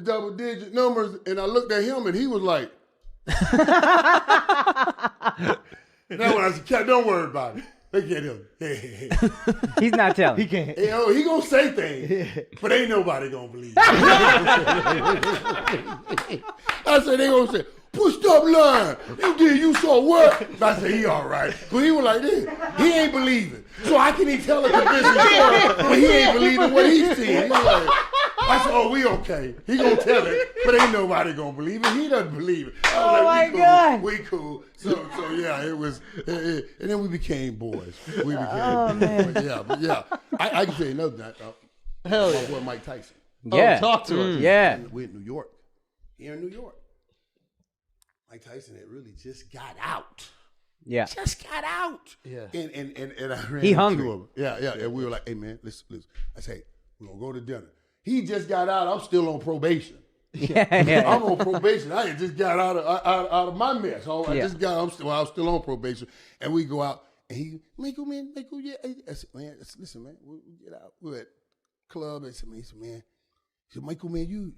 double-digit numbers, and I looked at him, and he was like, now when I said, Cat, don't worry about it. Look at him. He's not telling. He can't. He gonna say things, but ain't nobody gonna believe it. I said, they gonna say, pushed up line. You saw what? I said, he all right. But he was like this. He ain't believing. So I can even tell a convincing story, but he ain't believing what he's seeing. He like, I said, oh, we okay. He gonna tell it, but ain't nobody gonna believe it. He doesn't believe it. I was like, God. We cool. So yeah, it was, and then we became boys. We became man. But yeah. I can tell you another night. Hell My yeah. boy Mike Tyson. Yeah. Oh, talk to us. Yeah. We're in New York. Here in New York. Mike Tyson had really just got out. Yeah. Just got out. Yeah. And I ran He into hungry. him. Yeah. And we were like, hey, man, listen. I said, hey, we're going to go to dinner. He just got out. I'm still on probation. Yeah. I'm on probation. I had just got out of my mess. I was still on probation. And we go out, and he, Michael, yeah. I said, man, listen, man, we get out. We're at club. I said, man, he said, Michael, man, you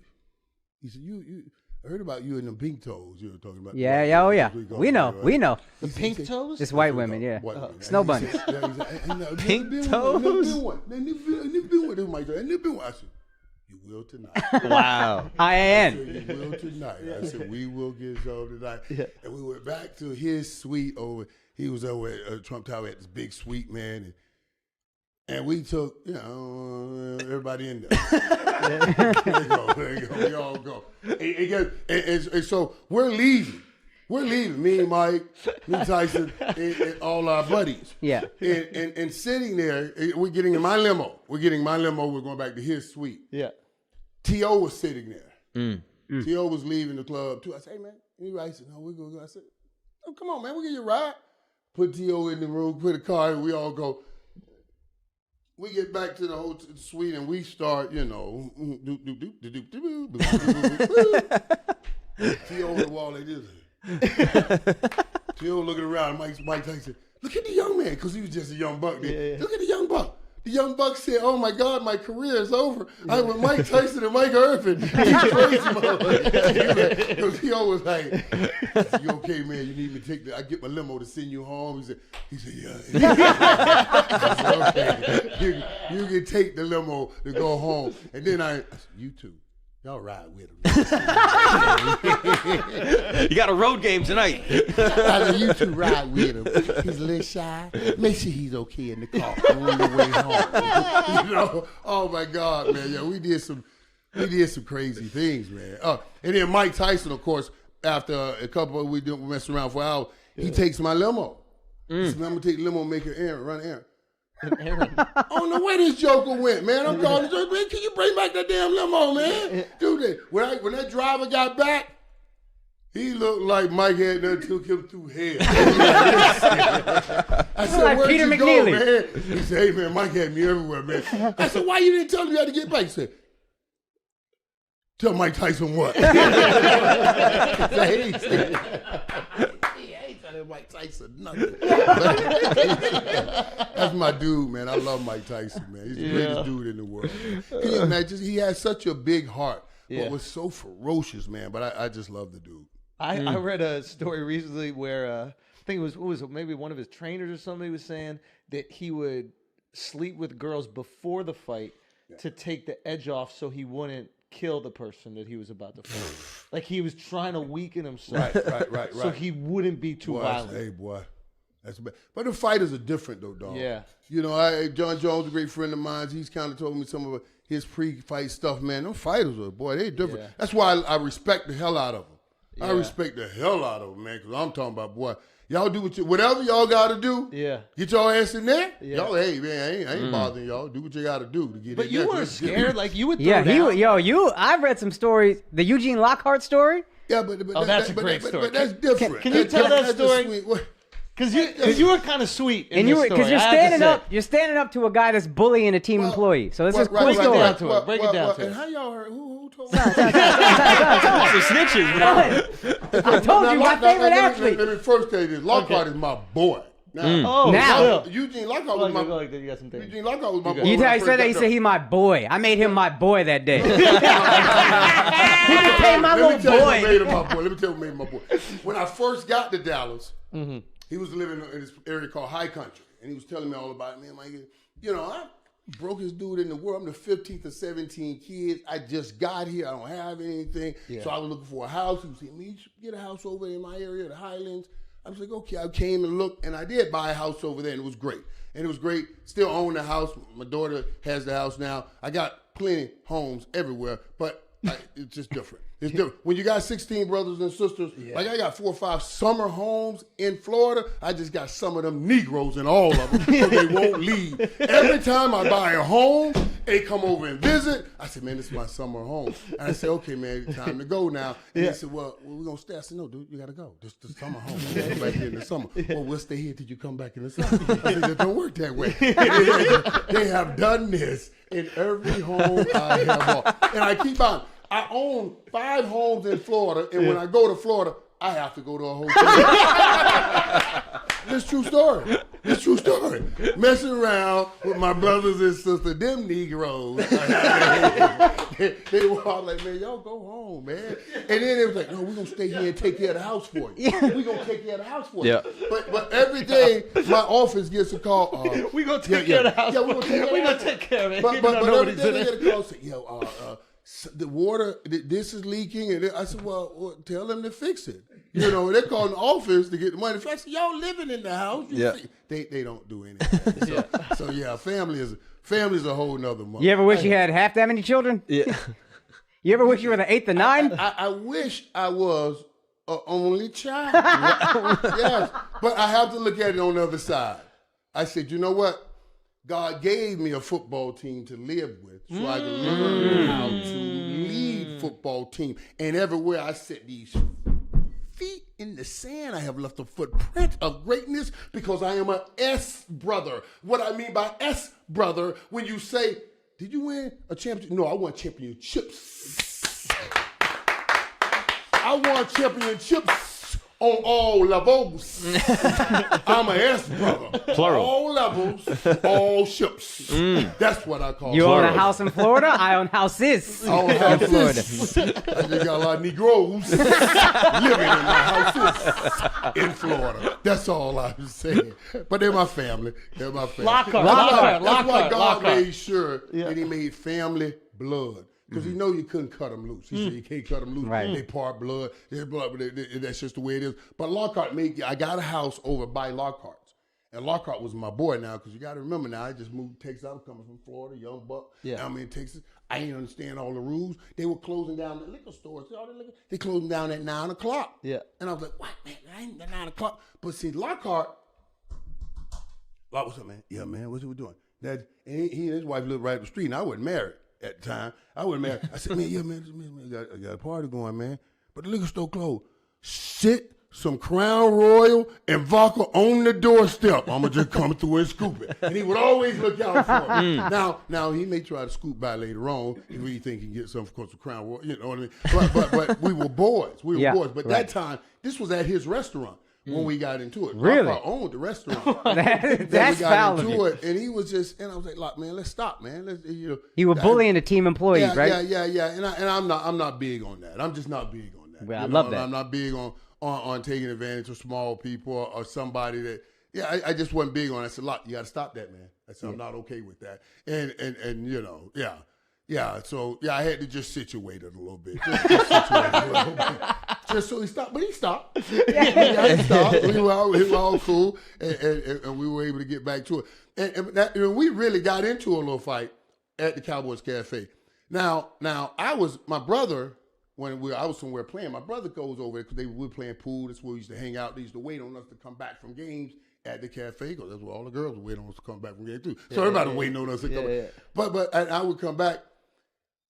I heard about you and the pink toes you were talking about. Yeah. Oh, yeah. We know. The pink toes? It's white women, yeah. Snow bunnies. Pink toes? Never been one. I said, you will tonight. Wow. I said, you will tonight. I said, we will get some tonight. Yeah. And we went back to his suite over. He was over at Trump Tower at this big suite, man. And we took, everybody in there. There you go. We all go. And so we're leaving. Me, Mike, me, Tyson, and all our buddies. Yeah. And sitting there, we're getting in my limo. We're going back to his suite. Yeah. T.O. was sitting there. T.O. was leaving the club, too. I said, hey, man, anybody? He said, no, we're going to go. I said, oh, come on, man, we'll get you a ride. Put T.O. in the room, put a car, and we all go. We get back to the hotel suite, and we start, T.O. on the wall like this. T.O. looking around, Mike Tyson, look at the young man, because he was just a young buck then. Yeah. Look at the young buck. The young buck said, oh my God, my career is over. I'm with Mike Tyson and Mike Irvin. He's crazy, motherfucker. Because he always like, I said, you okay, man? You need me to take I get my limo to send you home? He said, yeah. I said, okay. You can take the limo to go home. And then I said, you two. Y'all ride with him. You got a road game tonight. I said, you two ride with him. He's a little shy. Make sure he's okay in the car on the way home. Oh my God, man. Yeah, we did some crazy things, man. And then Mike Tyson, of course, after a couple of we messed around for an hour, he takes my limo. He said, I'm gonna take the limo and make an errand, run an errand. I don't know where this joker went, man. I'm calling the joker, man. Can you bring back that damn limo, man? Do that. When that driver got back, he looked like Mike had done took him through hell. I said, like where'd Peter you McNeely. go, man? He said, hey, man, Mike had me everywhere, man. I said, why you didn't tell me you had to get back? He said, tell Mike Tyson what? Mike Tyson, nothing. That's my dude, man. I love Mike Tyson, man. He's the greatest dude in the world. Can you imagine? He has such a big heart, but was so ferocious, man. But I just love the dude. I read a story recently where I think it was maybe one of his trainers or somebody was saying that he would sleep with girls before the fight to take the edge off so he wouldn't kill the person that he was about to fight. Like he was trying to weaken himself. Right. So he wouldn't be too violent. Hey, boy. That's bad. But the fighters are different, though, dog. Yeah. John Jones, a great friend of mine, he's kind of told me some of his pre-fight stuff, man. Them fighters are, boy, they different. Yeah. That's why I respect the hell out of them. Yeah. I respect the hell out of them, man, because I'm talking about, boy, y'all do whatever y'all got to do. Yeah. Get your ass in there. Yeah. Y'all, hey, man, I ain't bothering y'all. Do what you got to do to get but in you there. weren't scared. Like, you would throw down. I've read some stories. The Eugene Lockhart story. Yeah, but that's a great story. But that's different. Can you tell that story? Because you were kind of sweet in this story. Because you're standing up to a guy that's bullying a team employee. So this is quick story. Break it down to us. And how y'all heard? Who told me? Snitches. I told you my favorite athlete. Let me first tell you this. Lockhart is my boy. Now. Eugene Lockhart was my boy. Eugene Lockhart was my boy. You said that. He said he's my boy. I made him my boy that day. man, my little boy. Let me tell you what made my boy. When I first got to Dallas, he was living in this area called High Country, and he was telling me all about it. Man, like, I'm brokest dude in the world. I'm the 15th of 17 kids. I just got here. I don't have anything. Yeah. So I was looking for a house. He was saying, "Man, you should get a house over in my area, the Highlands." I was like, okay. I came and looked, and I did buy a house over there, and it was great. Still own the house. My daughter has the house now. I got plenty homes everywhere, but it's just different. It's different. When you got 16 brothers and sisters, like I got 4 or 5 summer homes in Florida, I just got some of them Negroes in all of them, so they won't leave. Every time I buy a home, they come over and visit. I said, man, this is my summer home. And I said, okay, man, time to go now. And he said, well, we're going to stay. I said, no, dude, you got to go. This is the summer home. You got to come back here in the summer. Well, we'll stay here till you come back in the summer. I said, it don't work that way. They have done this in every home I have bought. And I keep on. I own 5 homes in Florida, and when I go to Florida, I have to go to a hotel. This true story. Messing around with my brothers and sisters, them Negroes. They were all like, man, y'all go home, man. And then they was like, no, we're going to stay here and take care of the house for you. We're going to take care of the house for you. But every day, my office gets a call. We're going to take care of the house. Yeah, we're going to take care of it. But every day they get a call and say, the water, this is leaking. And I said, well, tell them to fix it. They call the office to get the money. I said, y'all living in the house. They don't do anything. So family is a whole nother month. You ever wish you had half that many children? Yeah. You ever wish you were the 8th or 9th? I wish I was an only child. Yes. But I have to look at it on the other side. I said, you know what? God gave me a football team to live with so I could learn how to lead football team. And everywhere I set these feet in the sand, I have left a footprint of greatness because I am an S brother. What I mean by S brother, when you say, did you win a championship? No, I won championships. I won championships on all levels. I'm an S brother. Plural. All levels, all ships. That's what I call it. You own a house in Florida? I own houses. I own houses. I just got a lot of Negroes living in my houses in Florida. That's all I'm saying. But they're my family. Lockhart. That's why God made sure that he made family blood. Because he know you couldn't cut them loose. He said you can't cut them loose. Right. They part blood. That's just the way it is. But Lockhart I got a house over by Lockhart's. And Lockhart was my boy now, because you got to remember now, I just moved to Texas. I was coming from Florida, young buck. Yeah. I'm in Texas. I didn't understand all the rules. They were closing down the liquor stores. They closed them down at 9 o'clock. Yeah. And I was like, what, man? I ain't at 9 o'clock. But see, Lockhart, what's up, man? Yeah, man, what's he doing? And he and his wife lived right up the street, and I wasn't married at the time. I wasn't married. I said, man, I got a party going, man. But the liquor store closed. Sit some Crown Royal and vodka on the doorstep. I'm going to just come through and scoop it. And he would always look out for me. Now, he may try to scoop by later on if he think he can get something from Crown Royal. You know what I mean? But we were boys. Boys. But that time, this was at his restaurant. When we got into it. Really? I owned the restaurant. That's foul of you. And he was just, and I was like, man, let's stop, man. You were bullying the team employees, right? Yeah. And I'm not big on that. I'm just not big on that. Well, I love that. I'm not big on taking advantage of small people or somebody that, I just wasn't big on it. I said, you got to stop that, man. I said, I'm not okay with that. And Yeah, so I had to just situate it a little bit. Just so he stopped, but he stopped. He stopped. We were all cool, and we were able to get back to it. And we really got into a little fight at the Cowboys Cafe. Now my brother, when I was somewhere playing, my brother goes over there because we were playing pool. That's where we used to hang out. They used to wait on us to come back from games at the cafe, because that's where all the girls were waiting on us to come back from games too. So everybody was waiting on us to come back. But I would come back.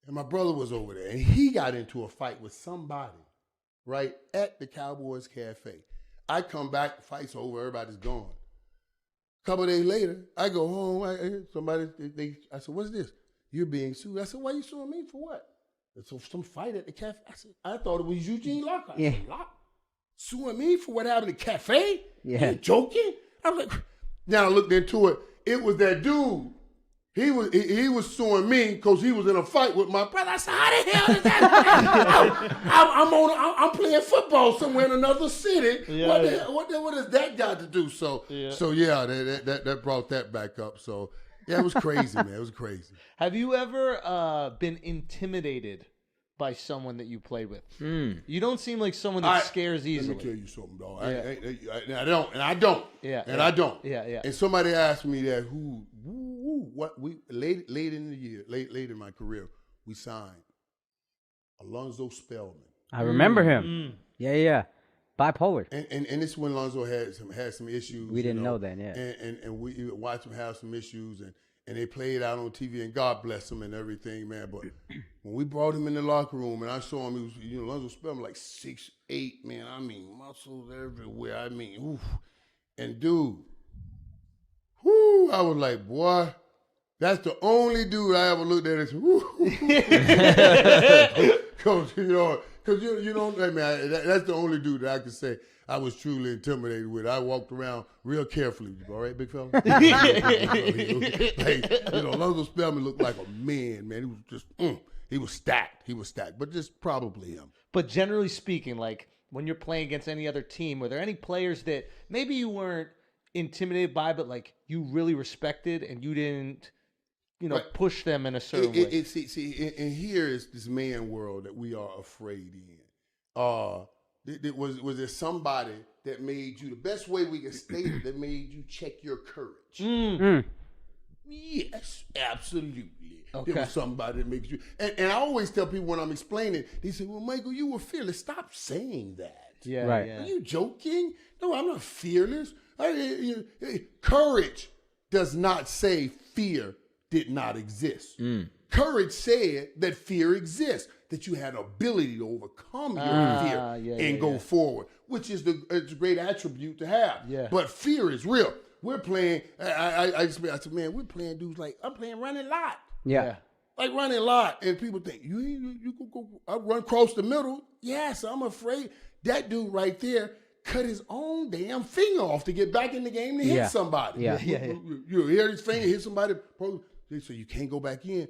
And my brother was over there, and he got into a fight with somebody, right, at the Cowboys Cafe. I come back, fight's over, everybody's gone. A couple of days later, I go home. I said, what's this? You're being sued. I said, why are you suing me for what? So some fight at the cafe. I said, I thought it was Eugene Lockhart. I said, suing me for what happened at the cafe? Yeah. You joking? I was like, now I looked into it. It was that dude. He was suing me because he was in a fight with my brother. I said, how the hell is that? I'm playing football somewhere in another city. Yeah, What has that got to do? So that brought that back up. So yeah, it was crazy, man. It was crazy. Have you ever been intimidated by someone that you played with? You don't seem like someone that scares easily. Let me tell you something, dog. I don't. Yeah, I don't. Yeah. And somebody asked me that what we late in the year, late in my career, we signed Alonzo Spellman. I remember him. Yeah. Bipolar. And this is when Alonzo had some issues. We didn't know that, yeah. And we watched him have some issues, and they played out on TV, and God bless him and everything, man. But when we brought him in the locker room, and I saw him, he was, Alonzo Spellman like 6'8", man. I mean, muscles everywhere. I mean, oof. And dude, I was like, boy, that's the only dude I ever looked at and said, Because that's the only dude that I can say I was truly intimidated with. I walked around real carefully. All right, big fella? Alonzo Spellman looked like a man. He was just, he was stacked. But just probably him. But generally speaking, like when you're playing against any other team, were there any players that maybe you weren't intimidated by, but like you really respected and you didn't, push them in a certain way? And here is this man world that we are afraid in. Was there somebody that made you, the best way we can state it, that made you check your courage? Yes, absolutely. Okay. There was somebody that makes you, and I always tell people when I'm explaining, they say, well, Michael, you were fearless. Stop saying that. Yeah, right. Yeah. Are you joking? No, I'm not fearless. Courage does not say fear did not exist. Courage said that fear exists, that you had ability to overcome your fear and go forward, which is it's a great attribute to have. Yeah. But fear is real. We're playing, I said, man, we're playing dudes like, I'm playing running lot. Yeah. Like running lot. And people think, you go I run across the middle. Yes, I'm afraid. That dude right there cut his own damn finger off to get back in the game to hit somebody. Yeah. You hear his finger hit somebody, so you can't go back in.